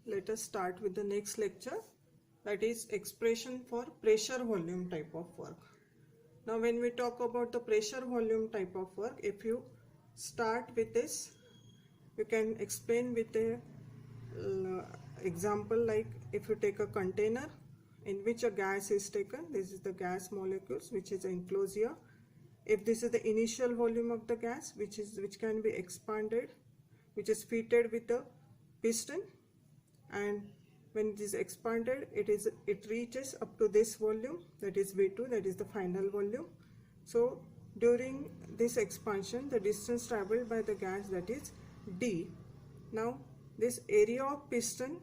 let us start with the next lecture, that is expression for pressure volume type of work. Now when we talk about the pressure volume type of work, if you start with this, you can explain with a example, like if you take a container in which a gas is taken, this is the gas molecules which is enclosed here. If this is the initial volume of the gas which can be expanded, which is fitted with the piston, and when it is expanded it reaches up to this volume, that is V2, that is the final volume. So during this expansion the distance traveled by the gas, that is D. Now this area of piston,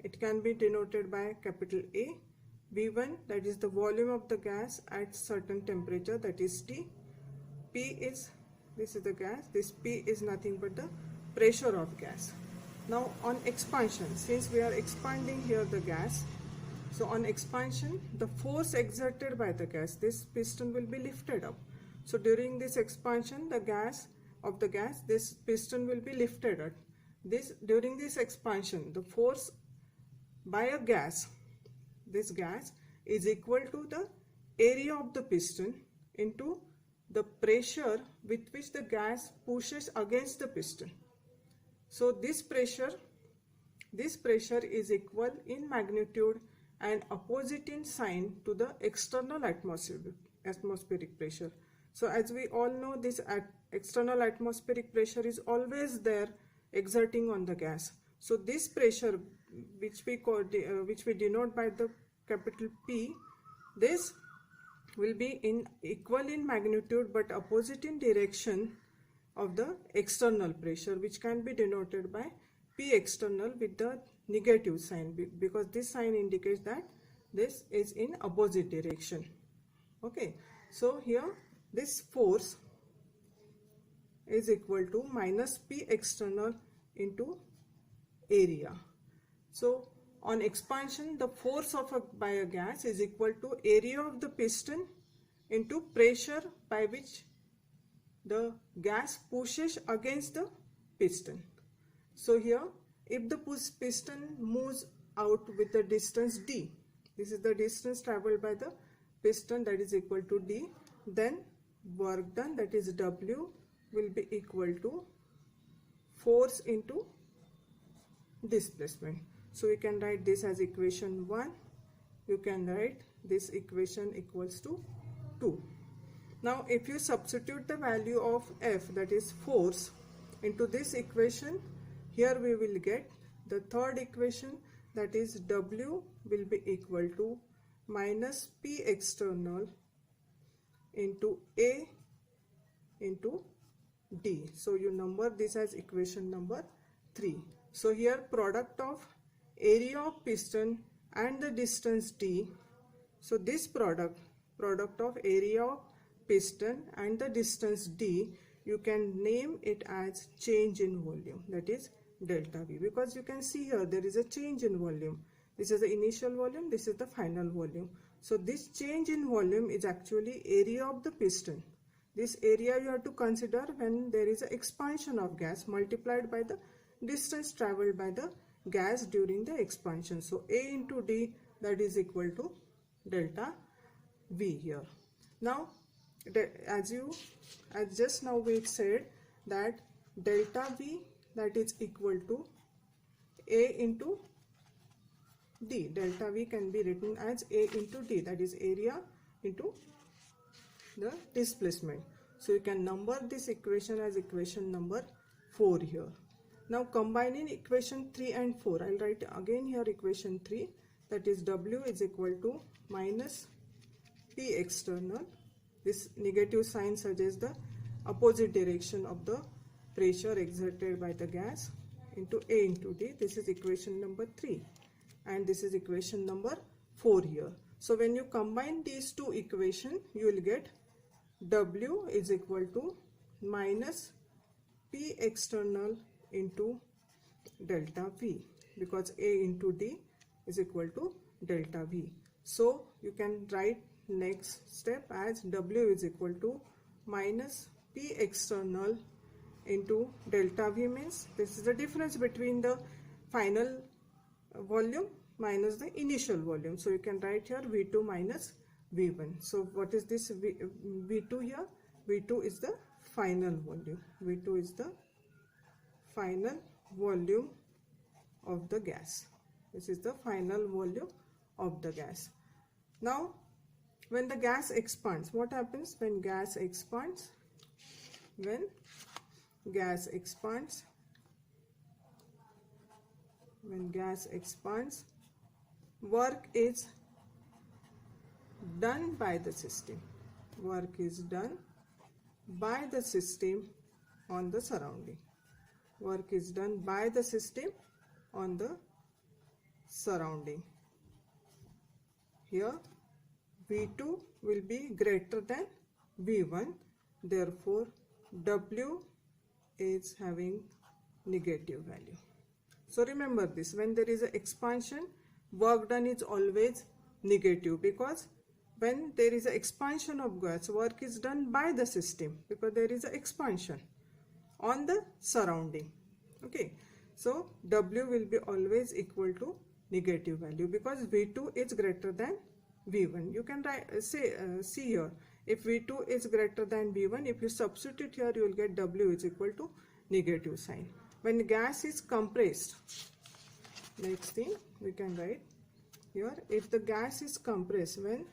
it can be denoted by capital A. V1, that is the volume of the gas at certain temperature, that is T. P is, this is the gas, this P is nothing but the pressure of gas. Now on expansion, since we are expanding here the gas, so on expansion the force exerted by the gas, this piston will be lifted up. So during this expansion this piston will be lifted up. During this expansion the force by a gas, this gas is equal to the area of the piston into the pressure with which the gas pushes against the piston. So this pressure is equal in magnitude and opposite in sign to the external atmospheric pressure. So as we all know, this external atmospheric pressure is always there exerting on the gas. So this pressure which we denote by the capital P, this will be equal in magnitude but opposite in direction of the external pressure, which can be denoted by P external with the negative sign, because this sign indicates that this is in opposite direction. Okay, so here this force is equal to minus P external into area. So on expansion the force by a gas is equal to area of the piston into pressure by which the gas pushes against the piston. So here if the piston moves out with the distance D, this is the distance traveled by the piston, that is equal to D, then work done, that is W, will be equal to force into displacement. So you can write this as equation 1, you can write this equation equals to 2. Now if you substitute the value of F, that is force, into this equation, here we will get the third equation, that is W will be equal to minus P external into A into D. So you number this as equation number 3. So here product of area of piston and the distance D, so this product of area of piston and the distance D, you can name it as change in volume, that is delta V, because you can see here there is a change in volume. This is the initial volume, this is the final volume. So this change in volume is actually area of the piston. This area you have to consider when there is an expansion of gas multiplied by the distance traveled by the gas during the expansion. So A into D, that is equal to delta V here. Now as just now we said that delta V, that is equal to A into D. Delta V can be written as A into D, that is area into the displacement. So you can number this equation as equation number 4 here. Now combining equation 3 and 4, I'll write again here equation 3, that is W is equal to minus P external. This negative sign suggests the opposite direction of the pressure exerted by the gas, into A into D. This is equation number 3 and this is equation number 4 here. So when you combine these two equations, you will get W is equal to minus P external into delta V, because A into D is equal to delta V. So you can write next step as W is equal to minus P external into delta V, means this is the difference between the final volume minus the initial volume. So you can write here V2 minus V1. So what is this V2 here? V2 is the final volume. V2 is the final volume of the gas. This is the final volume of the gas. Now when the gas expands, what happens when gas expands? When gas expands, work is done by the system. Work is done by the system on the surrounding. Work is done by the system on the surrounding. Here V2 will be greater than V1, therefore W is having negative value. So remember this, when there is an expansion, work done is always negative, because when there is an expansion of gas, work is done by the system because there is an expansion on the surrounding. Okay, so W will be always equal to negative value because V2 is greater than V1. You can see here, if V2 is greater than V1, if you substitute here, you will get W is equal to negative sign. When gas is compressed, next thing we can write here, if the gas is compressed, when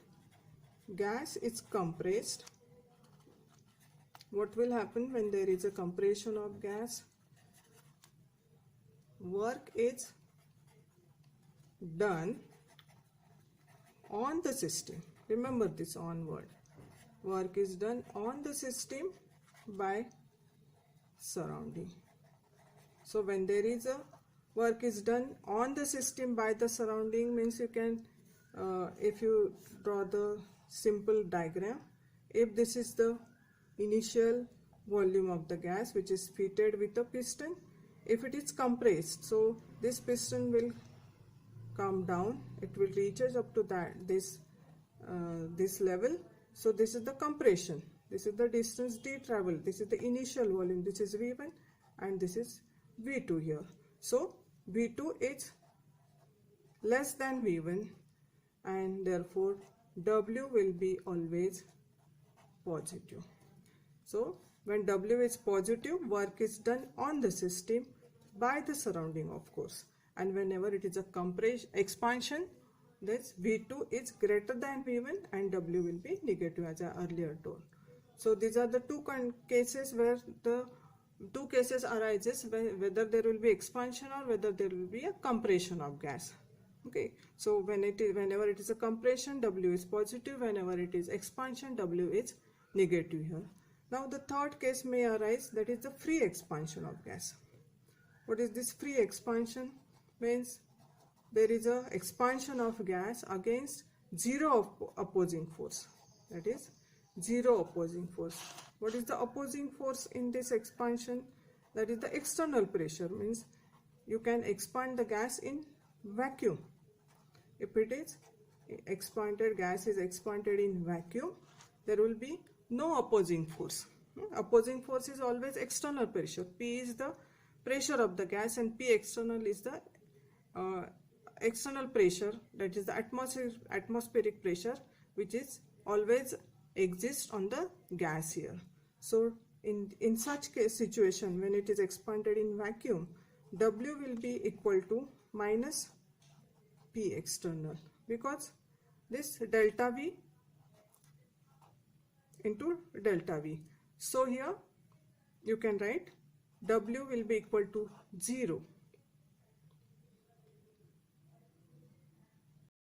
gas is compressed, what will happen when there is a compression of gas? Work is done on the system. Remember this on word. Work is done on the system by surrounding. So when there is a work is done on the system by the surrounding, means you can, if you draw the simple diagram, if this is the initial volume of the gas which is fitted with a piston, if it is compressed, so this piston will come down, it will reaches up to this level. So this is the compression, this is the distance d travel, this is the initial volume, this is V1 and this is V2 here. So V2 is less than V1 and therefore W will be always positive. So when W is positive, work is done on the system by the surrounding, of course, and whenever it is a expansion, this V2 is greater than V1 and W will be negative, as I earlier told. So these are the two cases where the two cases arises, whether there will be expansion or whether there will be a compression of gas. Okay, so whenever it is a compression, W is positive, whenever it is expansion, W is negative here. Now the third case may arise, that is the free expansion of gas. What is this free expansion? Means there is a expansion of gas against zero opposing force, that is zero opposing force. What is the opposing force in this expansion? That is the external pressure, means you can expand the gas in vacuum. If it is expanded, gas is expanded in vacuum, there will be no opposing force. Opposing force is always external pressure. P is the pressure of the gas and P external is the external pressure, that is the atmospheric pressure, which is always exists on the gas here. So in such case situation, when it is expanded in vacuum, W will be equal to minus P external, because this delta V into delta V. So here you can write W will be equal to 0